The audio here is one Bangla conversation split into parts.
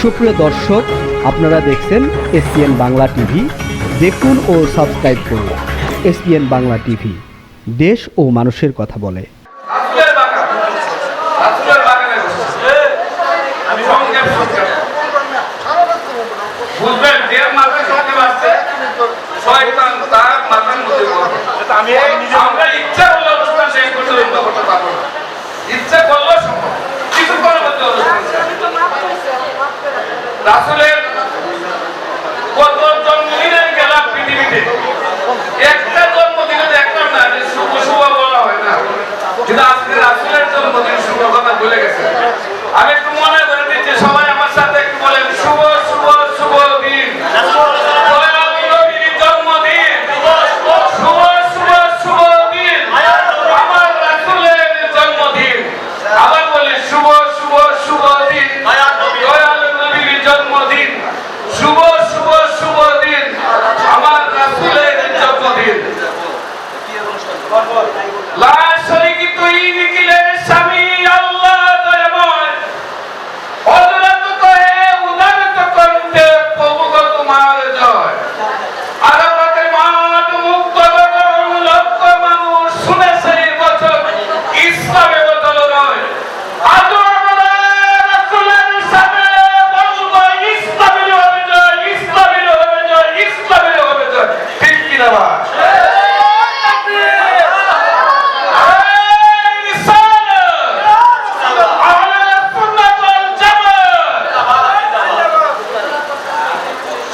সুপ্রিয় দর্শক, আপনারা দেখছেন এসপিএন বাংলা টিভি। দেখুন ও সাবস্ক্রাইব করুন এসপিএন বাংলা টিভি, দেশ ও মানুষের কথা বলে। রাসূলের কত জন্মদিনে গেলাম পৃথিবীতে, একটা জন্মদিনে দেখলাম না যে শুভ শুভ বলা হয় না, কিন্তু আজকে রাসূলের জন্মদিন শুভ কথা বলে গেছে। আমি একটু মনে করে দিচ্ছি, সবাই আমার সাথে একটু বলেন শুভ শুভ শুভ দিন, জন্মদিন, শুভ শুভ শুভ দিন, আমার রাসূলের জন্মদিন। আবার বলি শুভ শুভ শুভ দিন, জন্মদিন, শুভ শুভ শুভ দিন, আমার রাসূলের জন্মদিন। লা শরীকা তুই নিখিলের স্বামী আল্লাহ দয়াময়, অদরাত কহে উদারত কণ্ঠে প্রভু গো তোমার জয়। আরাফাতের মাঠ মুক্ত গগন, লক্ষ মানুষ শুনে সেই বচন, ইসলামে বদল নয়। আজও আমরা রাসূলের সামনে বলবো ইসলামের হবে জয়, ইসলামের হবে জয়, ইসলামের হবে জয়। ঠিক কিনা ভাই?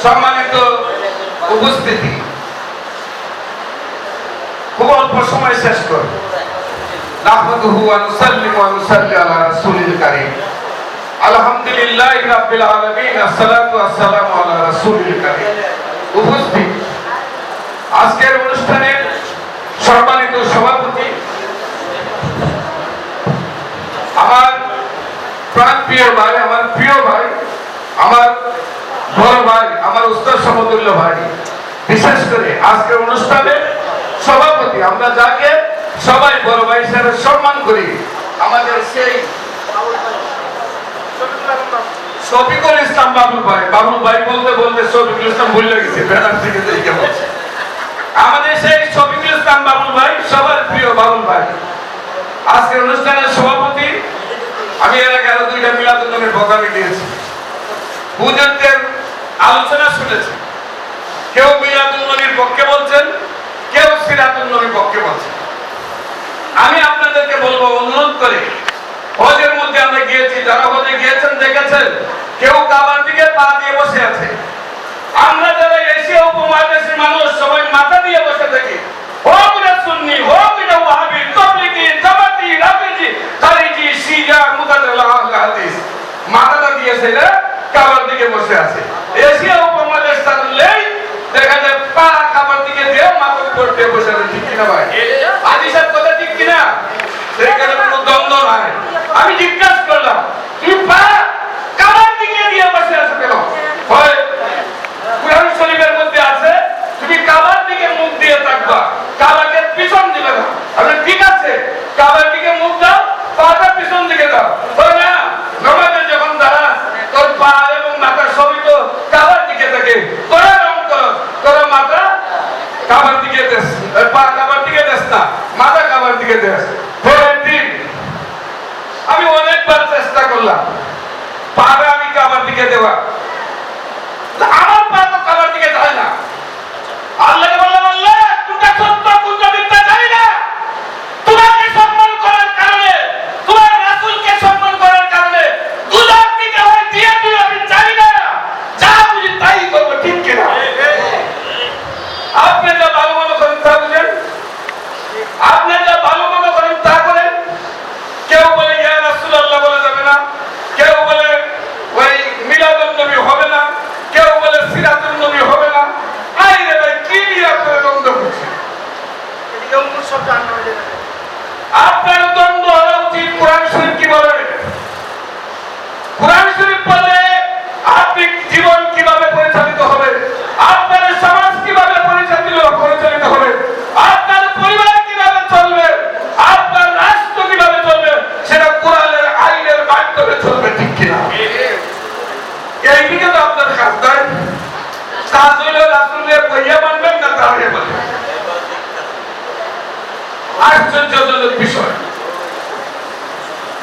সম্মানিত উপস্থিতি, খুব অল্প সময় শেষ করব। নাহমাদুহু ওয়া নুসাল্লিমু ওয়া নুসাল্লি আলা রাসূলিল কারীম। আলহামদুলিল্লাহি রাব্বিল আলামিন, আসসালাতু ওয়াসসালামু আলা রাসূলিল কারীম। উপস্থিত আজকের অনুষ্ঠানের সম্মানিত সভাপতি, আমার প্রাণপ্রিয় ভাই, আমার প্রিয় ভাই, আমার বড় ভাই, আমার উস্তাদ সমতুল্য ভাই, বিশেষ করে আজকের অনুষ্ঠানের সভাপতি, আমরা যাকে সবাই বড় ভাই হিসেবে সম্মান করি, আমাদের সেই শফিকুল ইসলাম বাবুল ভাই। বাবুল ভাই বলতে বলতে শফিকুল ইসলাম ভুলে গেছে, ব্যানার থেকে দেখে বলছে। আমাদের সেই শফিকুল ইসলাম বাবুল ভাই, সবার প্রিয় বাবুল ভাই, আজকের অনুষ্ঠানের সভাপতি। আমি এর আগে আরো দুইটা মিলাদুন নবীর প্রোগ্রামে গিয়েছি, হুজুরদের আলোচনা শুনেছি। কেউ মিলাদুন নবীর পক্ষে বলছেন, কেউ সিরাতুন নবীর পক্ষে বলছেন। আমি আপনাদেরকে বলবো, অনুরোধ করে, হজের মধ্যে আমরা গিয়েছি, যারা হজে গিয়েছেন দেখেছেন, কেউ কাবার দিকে পা দিয়ে বসে আছে। আমরা যারা এশিয়া উপমহাদেশের মানুষ, সবাই মাথা দিয়ে বসে থাকি। হোক না সুন্নি, হোক না ওয়াহাবি, তাবলিগি, জামাতি, রাফিজি, খারিজি, শিয়া, মুতাজিলা, আহলে হাদিস, মাথাটা দিয়েছে না কাবার দিকে বসে আছে। এশিয়া উপমহাদেশ থাকলেই দেখা যায় পা কাবার দিকে দিয়ে মাথার উপর দিয়ে বসে আছে। ঠিক কিনা ভাই? হাদিসের কথা ঠিক কিনা? সেখানে কোনো দ্বন্দ্ব নাই। আমি জিজ্ঞাসা করলাম, তুমি পা কাবার দিকে দিয়ে বসে আছো কেন? হয় কুরআন শরীফের মধ্যে আছে তুমি কাবার দিকে মুখ দিয়ে থাকবা, কাবাকে পিছন দিবে না। আমি ঠিক আছে, কাবার দিকে মুখ দাও, পাটা পিছন দিকে দাও। হয় না, নামাজে যখন দাঁড়াস তোর পা এবং মাথা সবই তো কাবার দিকে থাকে। তোরা রং করো, তোরা মাথা কাবার দিকে দেস, পা কাবার দিকে দেস না, মাথা কাবার দিকে দেস। পরের দিন আমি অনেকবার চেষ্টা করলাম পাটা আমি কাবার দিকে দেওয়া, আমার পা তো কাবার দিকে যায় না। আল্লাহকে বললাম, আল্লাহ কোনটা সত্য কোনটা মিথ্যা জানি না, তোমাকে সম্মান করার কারণে, তোমার রাসূলকে সম্মান করার কারণে দুলার দিকে হয় দিয়ে দিও, আমি জানি না, যা বুঝি তাই করবো। ঠিক কিনা? আপনি যা ভালো মনে করেন তা বুঝেন, আপনি যা ভালো মনে করেন তা করেন। কেউ বলে ইয়া রাসূলুল্লাহ বলা যাবে না, কেউ বলে ওই মিলাদুন নবী হবে না, কেউ বলে সিরাতুন নবী হবে না।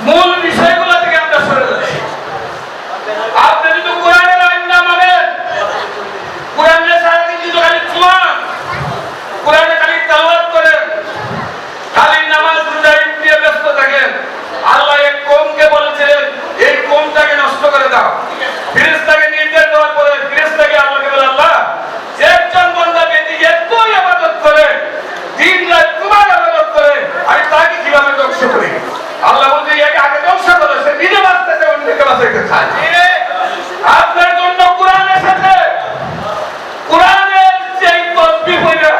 মূল বিষয়গুলো থেকে আমরা সরে যাচ্ছি। আপনি যদি কোরআনের আইন না মানেন, কোরআনের সারাদিন যদি খালি চুয়ান, কোরআনে খালি তেলাওয়াত করেন, খালি নামাজ রোজা ঈদ নিয়ে ব্যস্ত থাকেন, আল্লাহ এক কওমকে বলেছিলেন এই কওমটাকে নষ্ট করে দাও। ফেরেশতাকে নির্দেশ দেওয়ার পরে ফেরেশতাকে আল্লাহকে বলে, আল্লাহ একজন বান্দা যদি এতই ইবাদত করে, দিন রাত তোমার ইবাদত করে, আমি তাকে কিভাবে ধ্বংস করি? আল্লাহ বলছে একে আগে ধ্বংস করো, সে নিজে বাঁচতেছে অন্যকে বাঁচাইতে চায়। আপনার জন্য কোরআন এসেছে, কোরআনের যে তসবিহ হইনা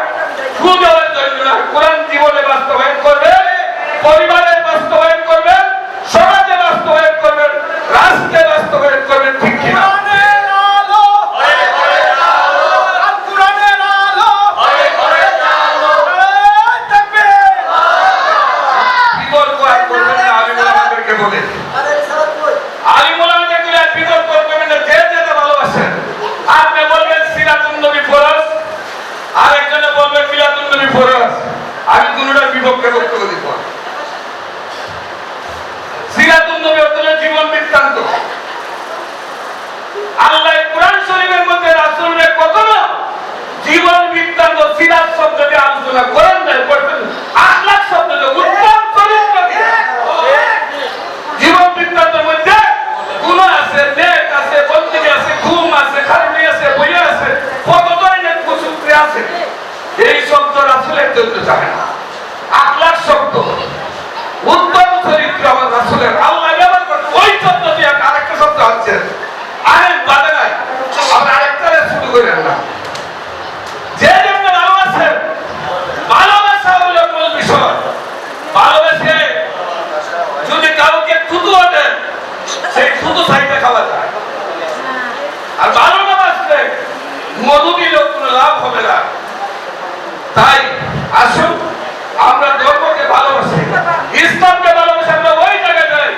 শুধু দেওয়ার জন্য না, কোরআন জীবনে বাস্তবায়ন করবেন, পরিবারের বাস্তবায়ন করবেন, সমাজে বাস্তবায়ন করবেন, রাষ্ট্রে বাস্তবায়ন করবেন, ঠিক কিনা? বিতর্ক আর করবেন না, আলিমুল আমাদেরকে বলে, আলিমুল আমাদেরকে বিতর্ক করবেন না, যে যেটা ভালোবাসেন। আপনি বলবেন সিরাতুন নবী ফরজ, আরেকজনে বলবেন মিলাদুন নবী ফরজ, আমি দুটোটার বিপক্ষে বক্তব্য দিব। সিরাতুন নবী হচ্ছে জীবন বৃত্তান্ত। আল্লাহ কোরআন শরীফের মধ্যে রাসূলের কখনো জীবন বৃত্তান্ত সিরাত শব্দ দিয়ে আলোচনা করেন নাই, করতেন আখলাক শব্দ দিয়ে উত্তম চরিত্র দিয়ে। জীবন বৃত্তান্তের মধ্যে গুনাহ আছে, নেক আছে, বন্দী আছে, ঘুম আছে, খালি আছে, বইয়া আছে, কত ধরনের কুসুক্তি আছে। এই শব্দ রাসূলের জন্য চায় না। আখলাক শব্দ, উত্তম চরিত্র আমার রাসূলের আল্লাহ ব্যবহার করেন। ওই শব্দ দিয়ে আরেকটা শব্দ আছে, আরেক বাদে নাই, আমরা আরেকটা শুরু করেন না। যে জন্য ভালোবাসেন, ভালোবাসা হলো মূল বিষয়। ভালোবেসে যদি কাউকে থুতু দেন, সেই থুতু সাইডে খাওয়া যায়। আর ভালো না বাসলে মধু দিলেও কোনো লাভ হবে না। তাই আসুন আমরা ধর্মকে ভালোবাসি, ইসলামকে ভালোবাসি, আমরা ওই জায়গায় যাই।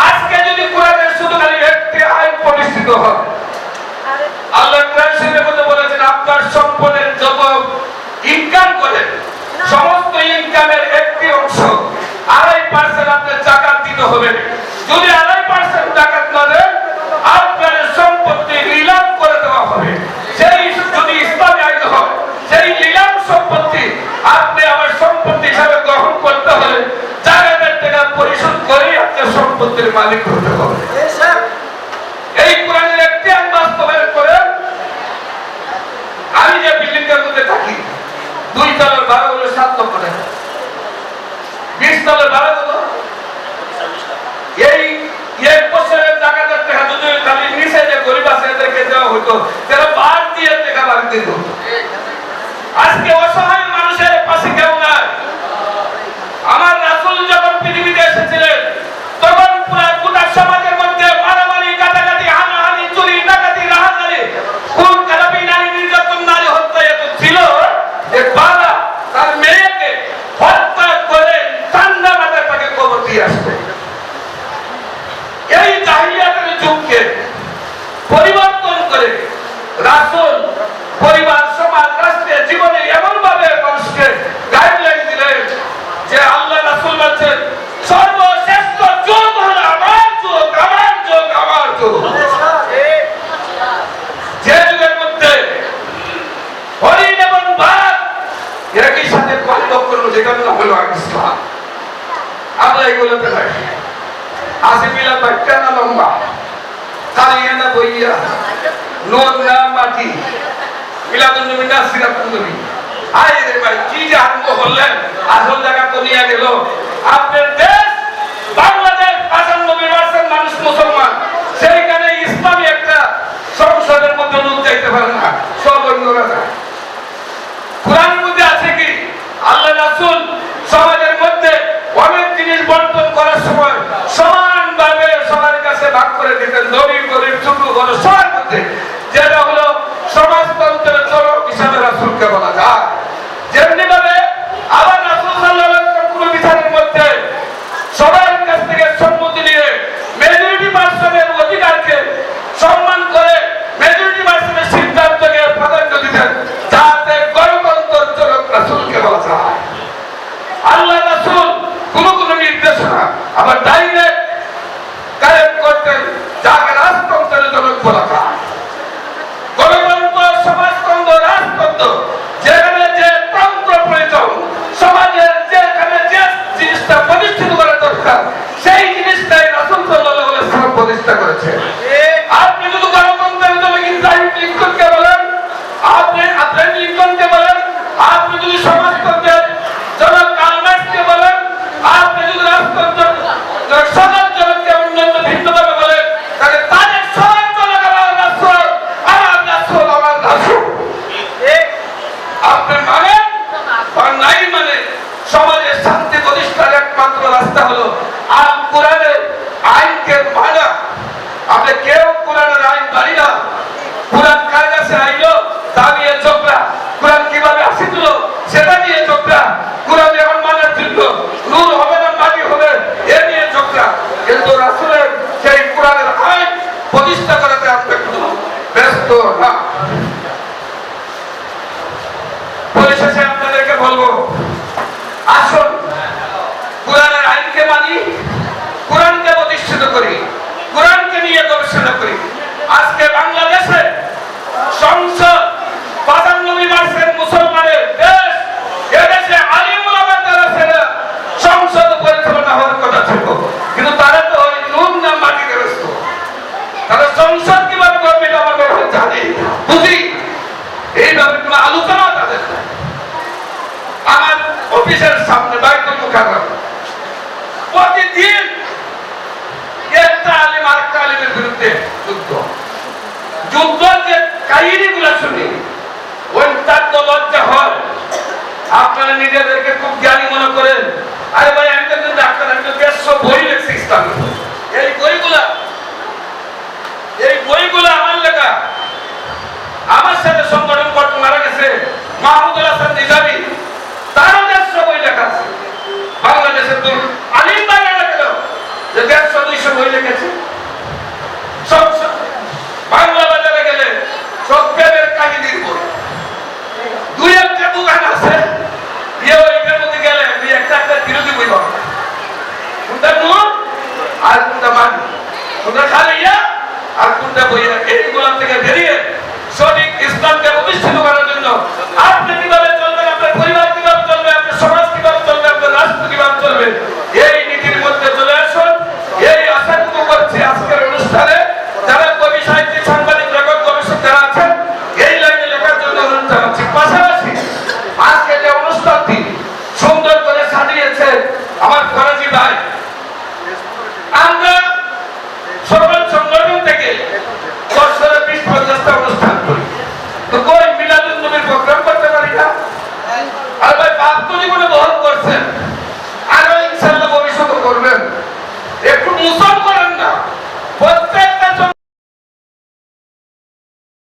আজকে যদি কোরআনের শুধু খালি একটি আইন প্রতিষ্ঠিত হয়, আল্লাহ কোরআন শরীফের মধ্যে বলেছেন আপনার সম্পদের যত ইনকাম করেন, সমস্ত ইনকামের একটি অংশ 2.5% আপনার যাকাত দিতে হবে। যদি 2.5% যাকাত না দেন, আপনার সম্পত্তি নিলাম করে দেওয়া হবে। সেই যদি ইসলামী আইন হয়, সেই নিলাম সম্পত্তি আপনি আমার সম্পত্তি হিসাবে গ্রহণ করতে হলে যাকাতের টাকা পরিশোধ করেই আপনার সম্পত্তির মালিক হতে হবে। এই কোরআনের একটি আইন বাস্তবায়ন করেন। আমি যে বিল্ডিং এর মধ্যে থাকি, 2 তলার ভাড়া হলো 7 লক্ষ টাকা, 20 তলার ভাড়া কত? এই 1 বছরের জাকাতের টাকা যদি খালি নিচে যে গরিব আছে এদেরকে দেওয়া হতো, তারা বাদ দিয়ে টাকা বাড়িতে দিত। আজকে অসহায় মানুষের পাশে কেউ নাই। আমার রাসূল যখন পৃথিবীতে এসেছিলেন, তখন পুরো গোটা সমাজের মধ্যে মারামারি, কাটাকাটি, হানাহানি, চুরি, ডাকাতি, রাহাজানি, খুন, খারাপি, নারী নির্যাতন, নারী হত্যা এত ছিল যে বাবা তার মেয়েকে হত্যা করে ঠান্ডা মাথায় তাকে কবর দিয়ে আসতো। এই জাহিলিয়াতের যুগকে পরিবর্তন করে রাসূল পরিবার, সমাজ, রাষ্ট্রের জীবনে এমন ভাবে মানুষকে গাইডলাইন দিলেন যে আল্লাহ রাসূল বলছেন সর্বশ্রেষ্ঠ যুগ হলো আমার যুগ, আমার যুগ, আমার যুগ। যে যুগের মধ্যে হরিণ এবং বাঘ একই সাথে কলবক করলো, যেটার নাম হলো ইসলাম। আমরা এগুলোতে নাই। আসি মিলা বাচ্চা না লম্বা, কালিয়া না বইয়া, নোর না মাটি, মিলাদুন নবী না সিরাতুন নবী। আয় রে ভাই, কি যে আরম্ভ করলেন, আসল জায়গা তো নিয়ে গেল। আপনার দেশ বাংলাদেশ 95% মানুষ মুসলমান, সেইখানে ইসলামী একটা সংসদের মধ্যে লোক যাইতে পারে না, সব অন্যরা যায়। কোরআনের মধ্যে আছে কি আল্লাহ রাসূল সমাজের মধ্যে অনেক জিনিস বন্টন করার সময় সমানভাবে সবার কাছে ভাগ করে দিতেন, ধনী গরিব ছোট বড় সবার মধ্যে, যেটা হলো সমাজতন্ত্রের চরক হিসাবে রাসূলকে বলা যায়। যেমনি ভাবে আবার রাসূল সাল্লাল্লাহু আলাইহি ওয়াসাল্লাম কোন বিচারের মধ্যে সবার কাছ থেকে সম্মতি নিয়ে মেজরিটি পার্সনের অধিকারকে সম্মান করে মেজরিটি পার্সনের সিদ্ধান্তকে প্রাধান্য দিতেন, যাতে গণতন্ত্র চরক রাসূলকে বলা যায়। আল্লাহ রাসূল কোন কোন নির্দেশনা আবার ডাইরেক্ট আজকে বাংলাদেশে সংসদ 95% মুসলমানের দেশ, এদেশে আলিম ওলামার দ্বারা ছেড়ে সংসদ পরিচালনা হওয়ার কথা ছিল, কিন্তু তারা তো ওই নুন নাম মাটিতে ব্যস্ত। তারা সংসদ কিভাবে করবে এটা আমার ব্যাপারে জানি, বুঝি, এইভাবে কোনো আলোচনা তাদের নাই। আমার অফিসের সামনে বাইতুল মুকাররম প্রতিদিন একটা আলিম আরেকটা আলিমের বিরুদ্ধে যুদ্ধের যে কাহিনীগুলো শুনি অত্যন্ত লজ্জা হয়। আপনারা নিজেদেরকে খুব জ্ঞানী মনে করেন, আরে ভাই আমি তো ডাক্তার, আমি তো 150 বই লিখছি ইসলামের। এই বইগুলা আমার লেখা। আমার সাথে সংগঠন করতে মারা গেছে মাহমুদুল হাসান নিজামী, তারও 150 বই লেখা আছে। বাংলাদেশের তো আলিম বাইরে গেল যে 150-200 বই লিখেছে। বাংলা বাজারে গেলে সব প্রেমের কাহিনীর বই, দুই একটা দোকান আছে, ওইটার মধ্যে গেলে দুই একটা বিরোধী বই পাবো, কোনটা নূর আর কোনটা মান, কোনটা খালিয়া আর কোনটা বইয়া, এই